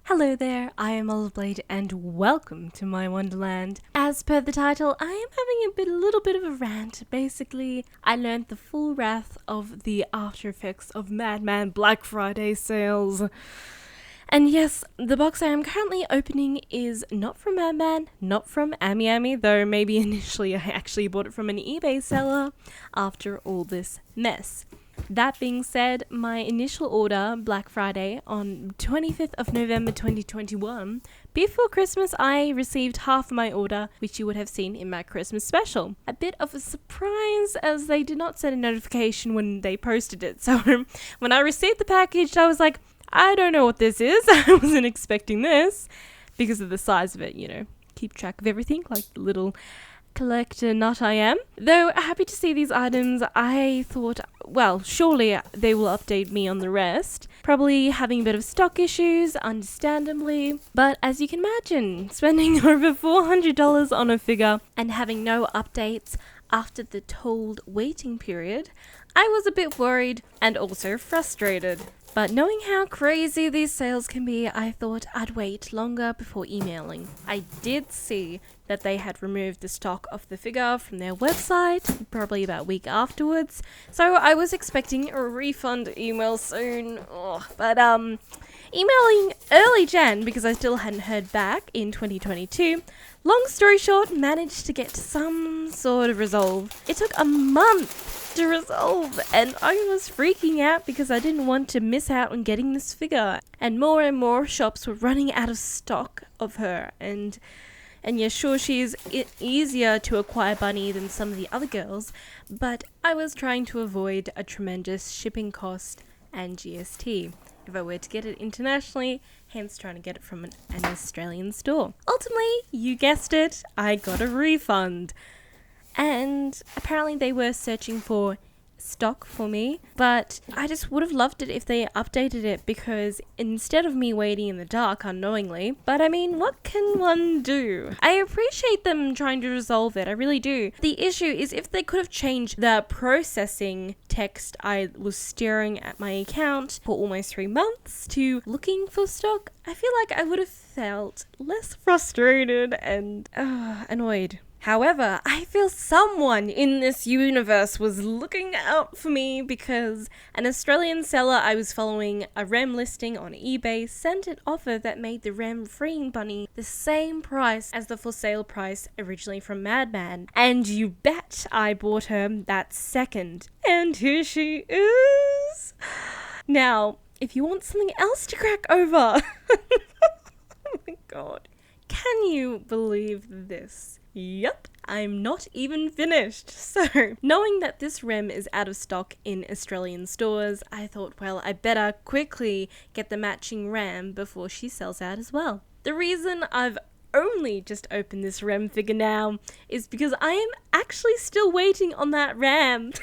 Hello there, I am Oliveblade and welcome to my Wonderland. As per the title, I am having a little bit of a rant. Basically, I learned the full wrath of the after effects of Madman Black Friday sales. And yes, the box I am currently opening is not from Madman, not from Ami, though maybe initially I actually bought it from an eBay seller after all this mess. That being said, my initial order, Black Friday, on 25th of November 2021, before Christmas I received half of my order, which you would have seen in my Christmas special. A bit of a surprise as they did not send a notification when they posted it, so when I received the package I was like, I don't know what this is, I wasn't expecting this, because of the size of it, you know, keep track of everything like the little collector nut I am. Though happy to see these items, I thought, well, surely they will update me on the rest. Probably having a bit of stock issues, understandably. But as you can imagine, spending over $400 on a figure and having no updates after the told waiting period, I was a bit worried and also frustrated. But knowing how crazy these sales can be, I thought I'd wait longer before emailing. I did see that they had removed the stock of the figure from their website, probably about a week afterwards, so I was expecting a refund email soon. But emailing early Jan, because I still hadn't heard back in 2022, long story short, managed to get some sort of resolve. It took a month to resolve, and I was freaking out because I didn't want to miss out on getting this figure. And more shops were running out of stock of her, and yeah, sure, she is easier to acquire bunny than some of the other girls, but I was trying to avoid a tremendous shipping cost and GST if I were to get it internationally, hence trying to get it from an Australian store. Ultimately, you guessed it, I got a refund. And apparently they were searching for stock for me, but I just would have loved it if they updated it, because instead of me waiting in the dark unknowingly, but I mean, what can one do? I appreciate them trying to resolve it, I really do. The issue is if they could have changed the processing text I was staring at my account for almost 3 months to looking for stock, I feel like I would have felt less frustrated and annoyed. However, I feel someone in this universe was looking out for me, because an Australian seller I was following, a REM listing on eBay, sent an offer that made the REM freeing bunny the same price as the for sale price originally from Madman. And you bet I bought her that second. And here she is. Now, if you want something else to crack over, oh my god, can you believe this? Yep, I'm not even finished. So, knowing that this REM is out of stock in Australian stores, I thought, well, I better quickly get the matching REM before she sells out as well. The reason I've only just opened this REM figure now is because I am actually still waiting on that REM.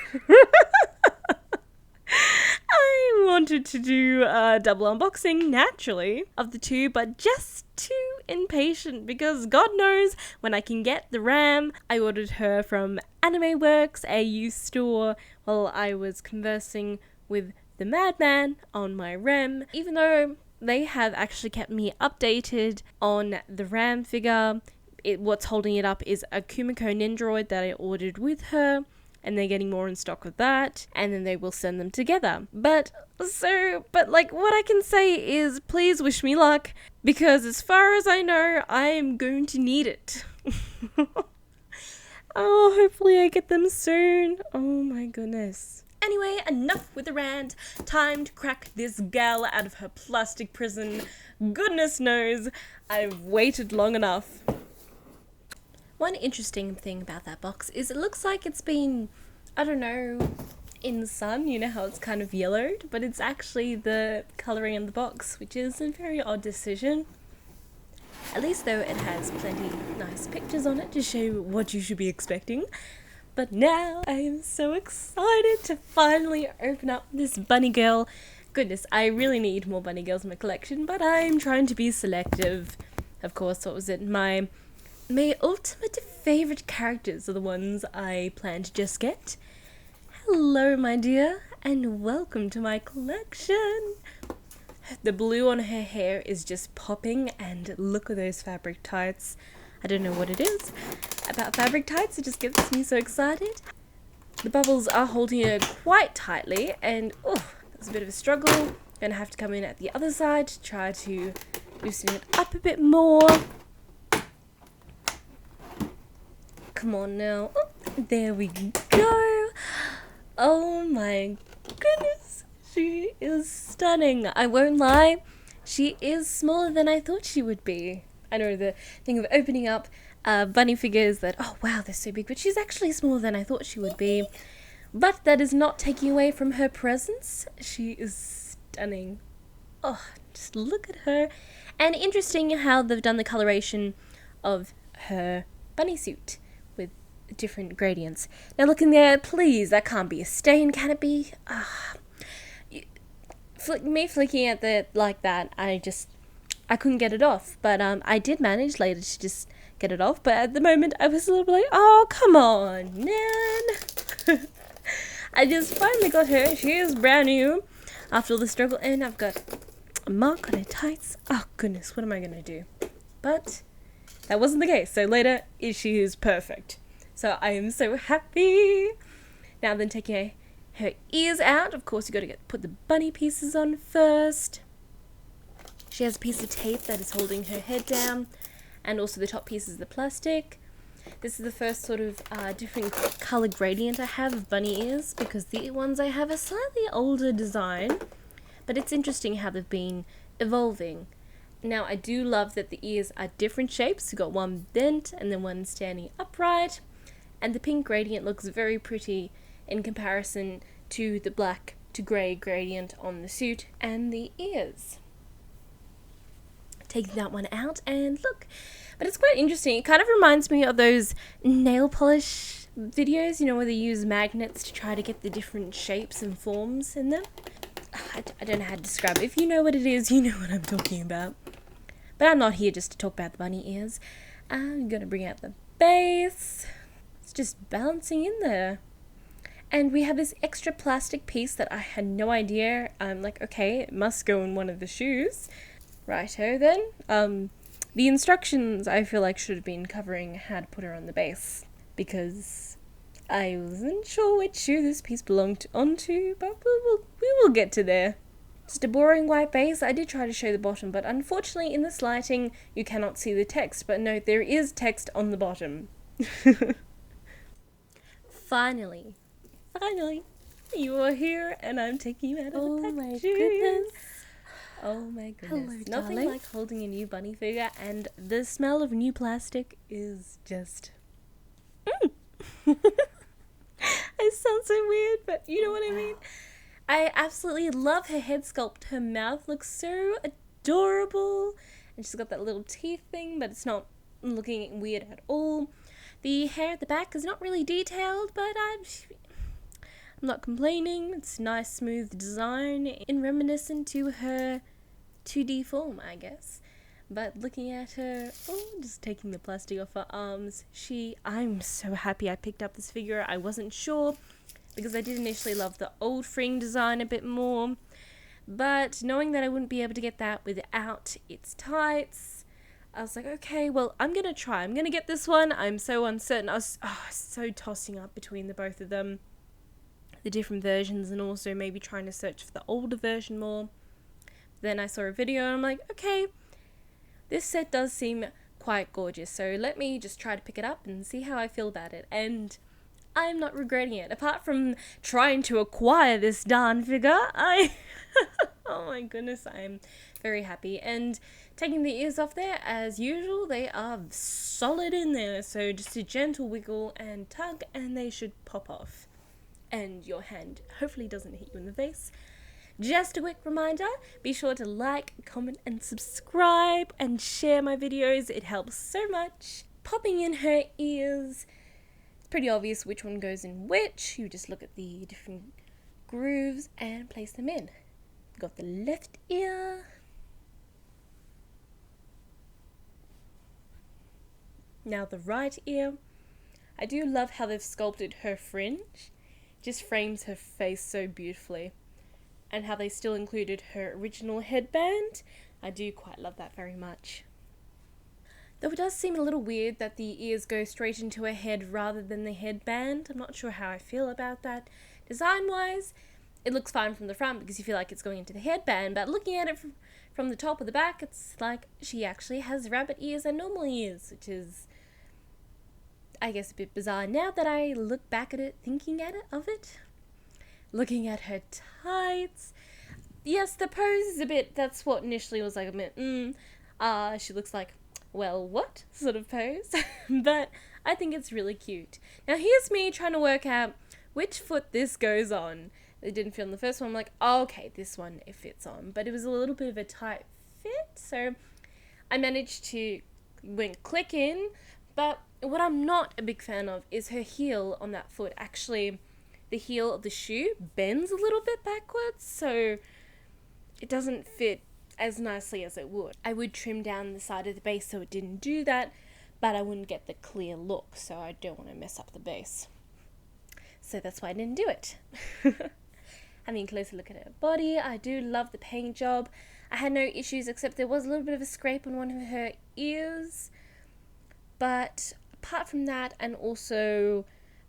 I wanted to do a double unboxing, naturally, of the two, but just too impatient, because God knows when I can get the RAM. I ordered her from Anime Works, a used store, while I was conversing with the Madman on my REM, even though they have actually kept me updated on the RAM figure. What's holding it up is a Kumiko Nendoroid that I ordered with her, and they're getting more in stock of that, and then they will send them together. But what I can say is, please wish me luck, because as far as I know, I am going to need it. Oh, hopefully I get them soon. Oh my goodness. Anyway, enough with the rant. Time to crack this gal out of her plastic prison. Goodness knows, I've waited long enough. One interesting thing about that box is it looks like it's been, I don't know, in the sun, you know how it's kind of yellowed, but it's actually the colouring in the box, which is a very odd decision. At least though it has plenty of nice pictures on it to show what you should be expecting. But now I am so excited to finally open up this bunny girl. Goodness, I really need more bunny girls in my collection, but I'm trying to be selective. Of course, what was it? My ultimate favourite characters are the ones I plan to just get. Hello, my dear, and welcome to my collection. The blue on her hair is just popping, and look at those fabric tights. I don't know what it is about fabric tights, it just gets me so excited. The bubbles are holding her quite tightly, and oh, that's a bit of a struggle. Gonna have to come in at the other side to try to loosen it up a bit more. Come on now. Oh, there we go. Oh my goodness. She is stunning. I won't lie. She is smaller than I thought she would be. I know the thing of opening up bunny figures that, oh wow, they're so big, but she's actually smaller than I thought she would be. But that is not taking away from her presence. She is stunning. Oh, just look at her. And interesting how they've done the coloration of her bunny suit with different gradients. Now look in there, please, that can't be a stain, can it be? Me flicking at it like that, I couldn't get it off. But I did manage later to just get it off. But at the moment, I was a little bit like, oh, come on, man. I just finally got her. She is brand new after all the struggle. And I've got a mark on her tights. Oh, goodness, what am I going to do? But that wasn't the case. So later, she is perfect. So I am so happy. Now then, taking her ears out. Of course, you got to put the bunny pieces on first. She has a piece of tape that is holding her head down, and also the top piece is the plastic. This is the first sort of different color gradient I have of bunny ears, because the ones I have a slightly older design, but it's interesting how they've been evolving. Now, I do love that the ears are different shapes. You've got one bent and then one standing upright, and the pink gradient looks very pretty in comparison to the black to grey gradient on the suit and the ears. Taking that one out, and look, but it's quite interesting. It kind of reminds me of those nail polish videos, you know, where they use magnets to try to get the different shapes and forms in them. I don't know how to describe it. If you know what it is, you know what I'm talking about. But I'm not here just to talk about the bunny ears. I'm gonna bring out the base. It's just balancing in there. And we have this extra plastic piece that I had no idea. I'm like, okay, it must go in one of the shoes. Righto then. The instructions I feel like should have been covering how to put her on the base, because I wasn't sure which shoe this piece belonged onto, but we will get to there. Just a boring white base. I did try to show the bottom, but unfortunately in this lighting you cannot see the text, but no, there is text on the bottom. Finally, you are here, and I'm taking you out of the packaging. My goodness. Oh my goodness. Hello, Nothing darling. like holding a new bunny figure, and the smell of new plastic is just... I sound so weird, but you know what I mean. I absolutely love her head sculpt. Her mouth looks so adorable, and she's got that little teeth thing, but it's not looking weird at all. The hair at the back is not really detailed, but I'm not complaining. It's a nice smooth design in reminiscent to her 2D form, I guess. But looking at her, just taking the plastic off her arms, I'm so happy I picked up this figure. I wasn't sure, because I did initially love the old Fring design a bit more, but knowing that I wouldn't be able to get that without its tights, I was like, okay, well, I'm gonna try. I'm gonna get this one. I'm so uncertain. I was so tossing up between the both of them, the different versions, and also maybe trying to search for the older version more. Then I saw a video and I'm like, okay, this set does seem quite gorgeous, so let me just try to pick it up and see how I feel about it. And I'm not regretting it. Apart from trying to acquire this darn figure, oh my goodness, I'm very happy. And taking the ears off there, as usual, they are solid in there, so just a gentle wiggle and tug and they should pop off. And your hand hopefully doesn't hit you in the face. Just a quick reminder, be sure to like, comment and subscribe and share my videos. It helps so much. Popping in her ears, it's pretty obvious which one goes in which. You just look at the different grooves and place them in. Got the left ear. Now the right ear. I do love how they've sculpted her fringe. Just frames her face so beautifully. and how they still included her original headband. I do quite love that very much. Though it does seem a little weird that the ears go straight into her head rather than the headband. I'm not sure how I feel about that. Design-wise, it looks fine from the front because you feel like it's going into the headband, but looking at it from the top or the back, it's like she actually has rabbit ears and normal ears, which is, I guess, a bit bizarre now that I look back at it, thinking of it. Looking at her tights. Yes, the pose is a bit, that's what initially was like a bit, she looks like, well, what sort of pose? But I think it's really cute. Now here's me trying to work out which foot this goes on. It didn't fit on the first one. I'm like, oh, okay, this one it fits on. But it was a little bit of a tight fit, so I managed to click in. But what I'm not a big fan of is her heel on that foot. Actually, the heel of the shoe bends a little bit backwards, so it doesn't fit as nicely as it would. I would trim down the side of the base so it didn't do that, but I wouldn't get the clear look, so I don't want to mess up the base. So that's why I didn't do it. Having a closer look at her body, I do love the paint job. I had no issues, except there was a little bit of a scrape on one of her ears. But apart from that, and also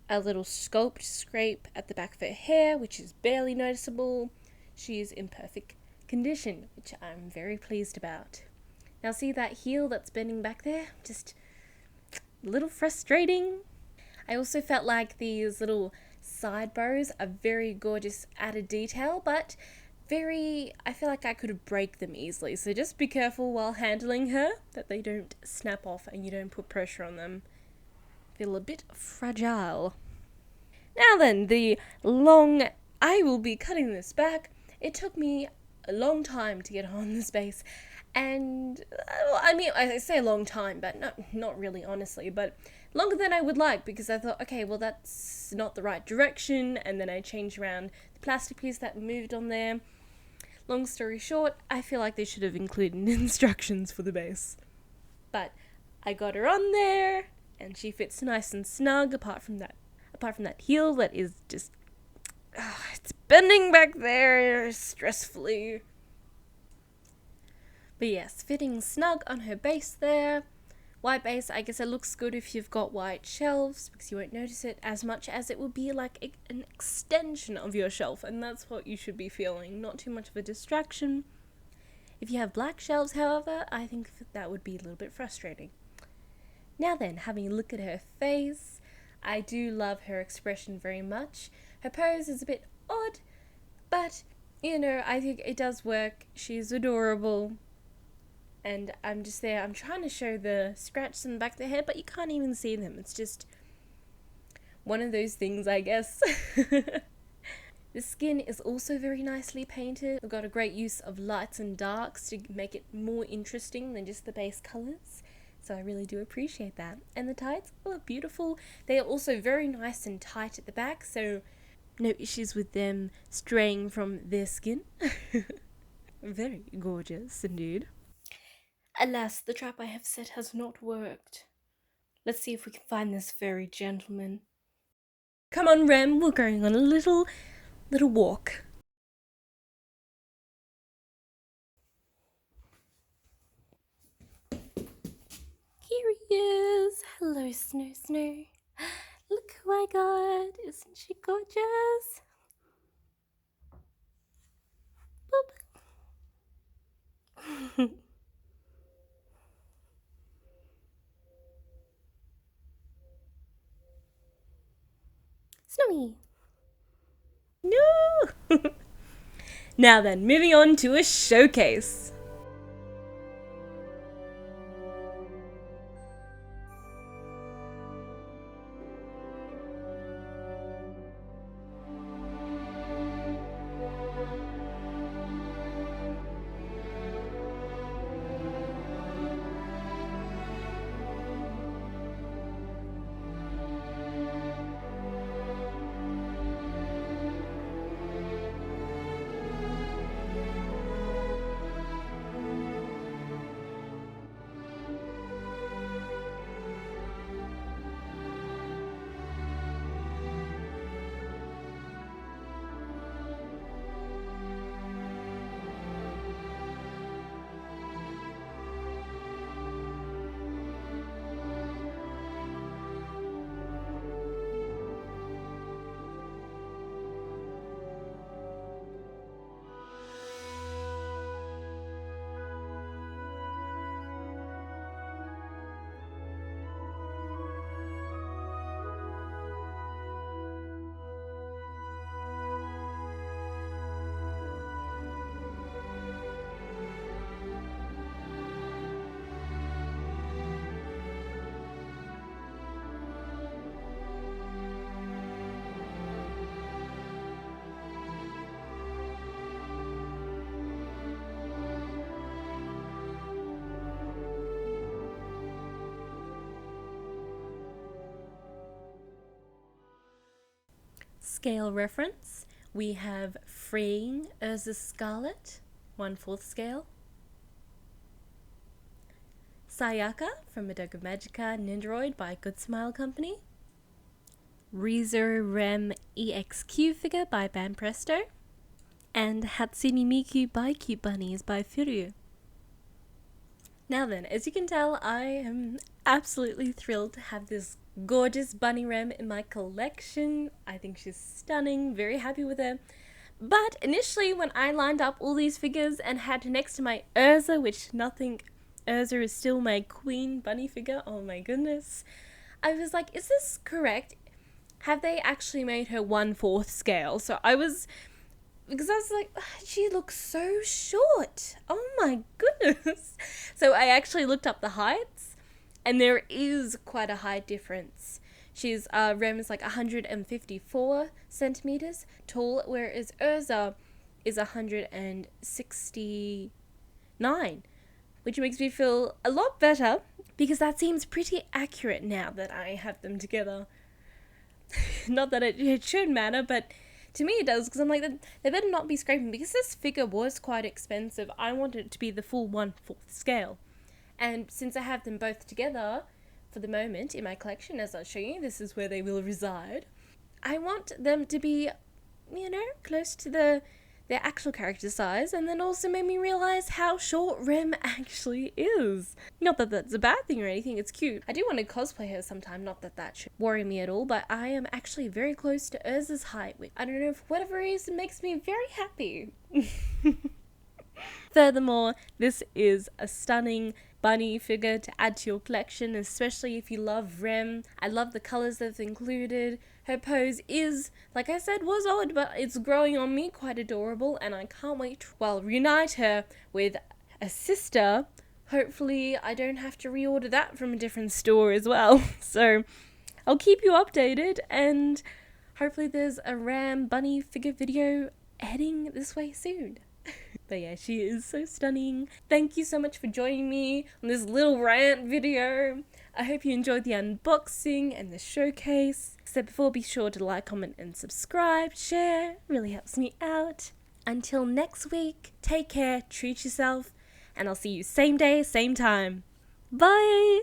a little sculpt scrape at the back of her hair, which is barely noticeable, she is in perfect condition, which I'm very pleased about. Now see that heel that's bending back there? Just a little frustrating. I also felt like these little side bows are very gorgeous added detail, but I feel like I could break them easily, so just be careful while handling her that they don't snap off and you don't put pressure on them. Feel a bit fragile. Now then, I will be cutting this back. It took me a long time to get on this base, and I say a long time, but not really, honestly, but longer than I would like, because I thought, okay, well, that's not the right direction, and then I changed around the plastic piece that moved on there. Long story short, I feel like they should have included instructions for the base. But I got her on there, and she fits nice and snug, apart from that heel that is just, it's bending back there stressfully. But yes, fitting snug on her base there. White base, I guess it looks good if you've got white shelves, because you won't notice it as much as it would be like an extension of your shelf, and that's what you should be feeling, not too much of a distraction. If you have black shelves, however, I think that would be a little bit frustrating. Now then, having a look at her face, I do love her expression very much. Her pose is a bit odd, but, I think it does work. She's adorable. And I'm just there, I'm trying to show the scratches in the back of the head, but you can't even see them. It's just one of those things, I guess. The skin is also very nicely painted. We've got a great use of lights and darks to make it more interesting than just the base colours. So I really do appreciate that. And the tights are beautiful. They are also very nice and tight at the back, so no issues with them straying from their skin. Very gorgeous indeed. Alas, the trap I have set has not worked. Let's see if we can find this fairy gentleman. Come on, Rem, we're going on a little walk. Here he is. Hello, Snow. Look who I got. Isn't she gorgeous? Boop. Snowy. No! Now then, moving on to a showcase. scale reference, we have Freeing Urza Scarlet, 1/4 scale. Sayaka from Madoka Magica Nindoroid by Good Smile Company. ReZero Rem EXQ figure by Banpresto. And Hatsune Miku by Cute Bunnies by Furyu. Now then, as you can tell, I am absolutely thrilled to have this gorgeous bunny Rem in my collection. I think she's stunning, very happy with her. But initially, when I lined up all these figures and had next to my Urza, which nothing, Urza is still my queen bunny figure, oh my goodness, I was like, is this correct? Have they actually made her 1/4 scale? Because I was like, she looks so short. Oh my goodness. So I actually looked up the heights, and there is quite a height difference. She's, Rem is like 154 centimeters tall, whereas Urza is 169, which makes me feel a lot better, because that seems pretty accurate now that I have them together. Not that it should matter, but to me it does, because I'm like, they better not be scraping, because this figure was quite expensive. I wanted it to be the full 1/4 scale. And since I have them both together for the moment in my collection, as I'll show you, this is where they will reside, I want them to be, close to their actual character size, and then also made me realize how short Rem actually is. Not that that's a bad thing or anything, it's cute. I do want to cosplay her sometime, not that that should worry me at all, but I am actually very close to Urza's height, which I don't know, for whatever reason makes me very happy. Furthermore, this is a stunning bunny figure to add to your collection, especially if you love Rem. I love the colours they've included. Her pose is, like I said, was odd, but it's growing on me, quite adorable, and I can't wait to, reunite her with a sister. Hopefully I don't have to reorder that from a different store as well. So I'll keep you updated, and hopefully there's a Ram bunny figure video heading this way soon. But yeah, she is so stunning. Thank you so much for joining me on this little rant video. I hope you enjoyed the unboxing and the showcase. Except before, be sure to like, comment, and subscribe. Share, it really helps me out. Until next week, take care, treat yourself, and I'll see you same day, same time. Bye!